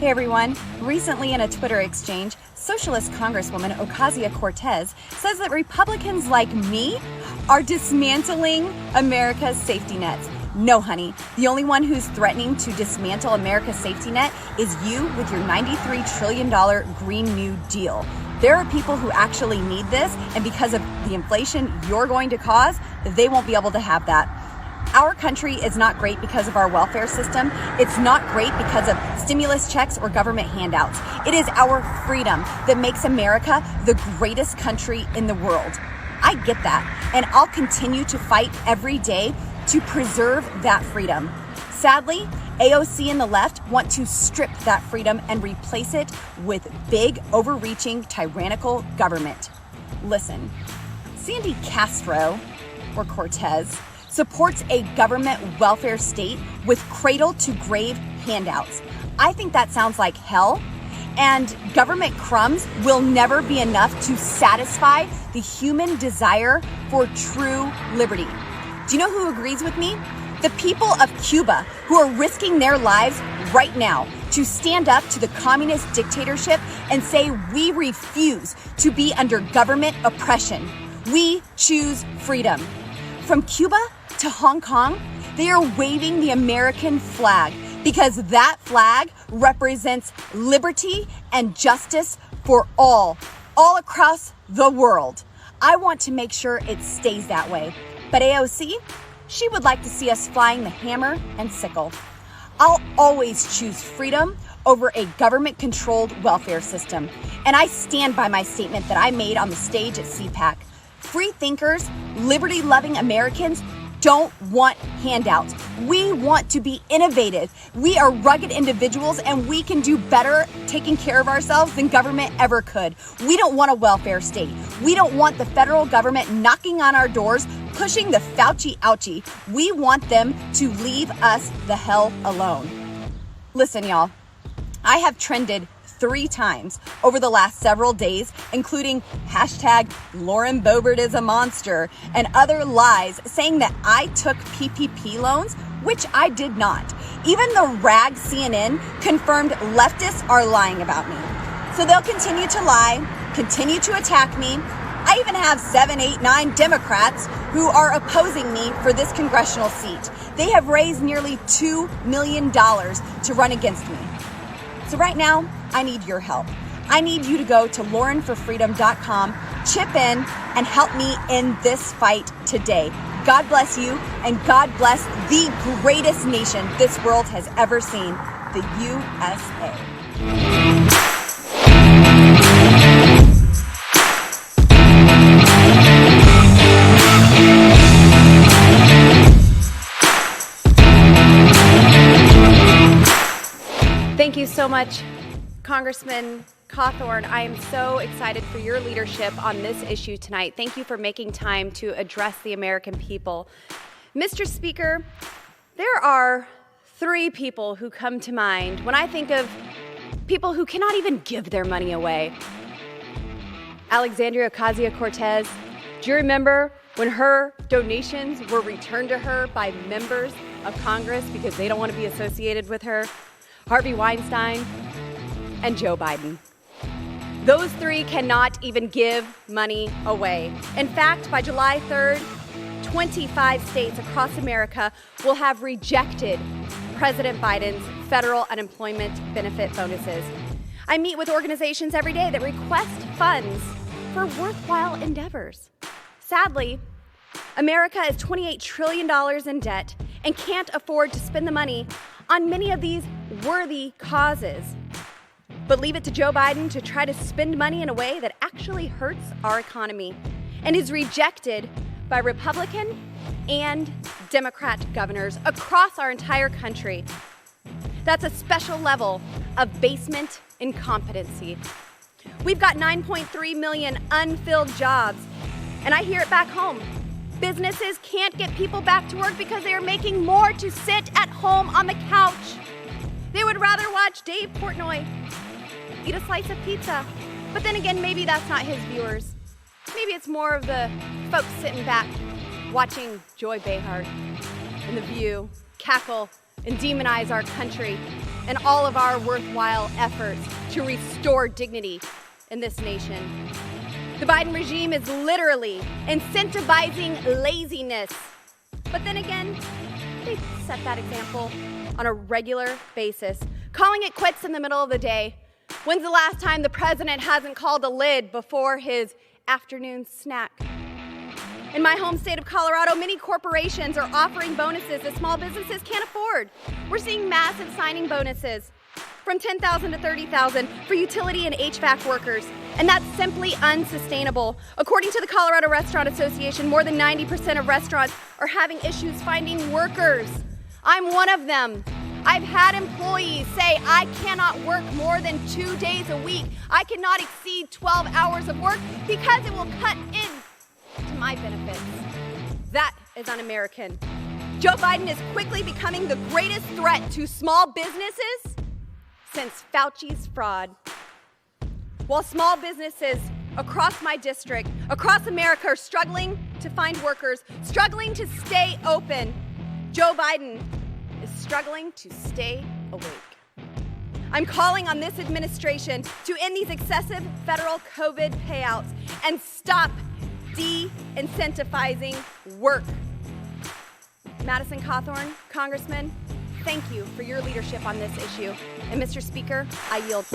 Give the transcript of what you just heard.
Hey everyone, recently in a Twitter exchange, Socialist Congresswoman Ocasio-Cortez says that Republicans like me are dismantling America's safety nets. No, honey, the only one who's threatening to dismantle America's safety net is you with your $93 trillion Green New Deal. There are people who actually need this, and because of the inflation you're going to cause, they won't be able to have that. Our country is not great because of our welfare system. It's not great because of stimulus checks or government handouts. It is our freedom that makes America the greatest country in the world. I get that, and I'll continue to fight every day to preserve that freedom. Sadly, AOC and the left want to strip that freedom and replace it with big, overreaching, tyrannical government. Listen, Sandy Castro, or Cortez, supports a government welfare state with cradle-to-grave handouts. I think that sounds like hell, and government crumbs will never be enough to satisfy the human desire for true liberty. Do you know who agrees with me? The people of Cuba, who are risking their lives right now to stand up to the communist dictatorship and say we refuse to be under government oppression. We choose freedom. From Cuba to Hong Kong, they are waving the American flag because that flag represents liberty and justice for all across the world. I want to make sure it stays that way. But AOC, she would like to see us flying the hammer and sickle. I'll always choose freedom over a government-controlled welfare system. And I stand by my statement that I made on the stage at CPAC. Free thinkers, liberty-loving Americans don't want handouts. We want to be innovative. We are rugged individuals and we can do better taking care of ourselves than government ever could. We don't want a welfare state. We don't want the federal government knocking on our doors, pushing the Fauci ouchie. We want them to leave us the hell alone. Listen, y'all, I have trended 3 times over the last several days, including hashtag Lauren Boebert is a monster and other lies saying that I took PPP loans, which I did not. Even the rag CNN confirmed leftists are lying about me. So they'll continue to lie, continue to attack me. I even have 7, 8, 9 Democrats who are opposing me for this congressional seat. They have raised nearly $2 million to run against me. So right now, I need your help. I need you to go to laurenforfreedom.com, chip in, and help me in this fight today. God bless you, and God bless the greatest nation this world has ever seen, the USA. Thank you so much, Congressman Cawthorn. I am so excited for your leadership on this issue tonight. Thank you for making time to address the American people. Mr. Speaker, there are 3 people who come to mind when I think of people who cannot even give their money away. Alexandria Ocasio-Cortez, do you remember when her donations were returned to her by members of Congress because they don't want to be associated with her? Harvey Weinstein, and Joe Biden. Those 3 cannot even give money away. In fact, by July 3rd, 25 states across America will have rejected President Biden's federal unemployment benefit bonuses. I meet with organizations every day that request funds for worthwhile endeavors. Sadly, America is $28 trillion in debt and can't afford to spend the money on many of these worthy causes. But leave it to Joe Biden to try to spend money in a way that actually hurts our economy and is rejected by Republican and Democrat governors across our entire country. That's a special level of basement incompetency. We've got 9.3 million unfilled jobs, and I hear it back home. Businesses can't get people back to work because they are making more to sit at home on the couch. They would rather watch Dave Portnoy eat a slice of pizza. But then again, maybe that's not his viewers. Maybe it's more of the folks sitting back watching Joy Behar and The View cackle and demonize our country and all of our worthwhile efforts to restore dignity in this nation. The Biden regime is literally incentivizing laziness. But then again, they set that example on a regular basis, calling it quits in the middle of the day. When's the last time the president hasn't called a lid before his afternoon snack? In my home state of Colorado, many corporations are offering bonuses that small businesses can't afford. We're seeing massive signing bonuses from $10,000 to $30,000 for utility and HVAC workers, and that's simply unsustainable. According to the Colorado Restaurant Association, more than 90% of restaurants are having issues finding workers. I'm one of them. I've had employees say I cannot work more than 2 days a week. I cannot exceed 12 hours of work because it will cut into my benefits. That is un-American. Joe Biden is quickly becoming the greatest threat to small businesses since Fauci's fraud. While small businesses across my district, across America, are struggling to find workers, struggling to stay open, Joe Biden is struggling to stay awake. I'm calling on this administration to end these excessive federal COVID payouts and stop de-incentivizing work. Madison Cawthorn, Congressman, thank you for your leadership on this issue. And Mr. Speaker, I yield.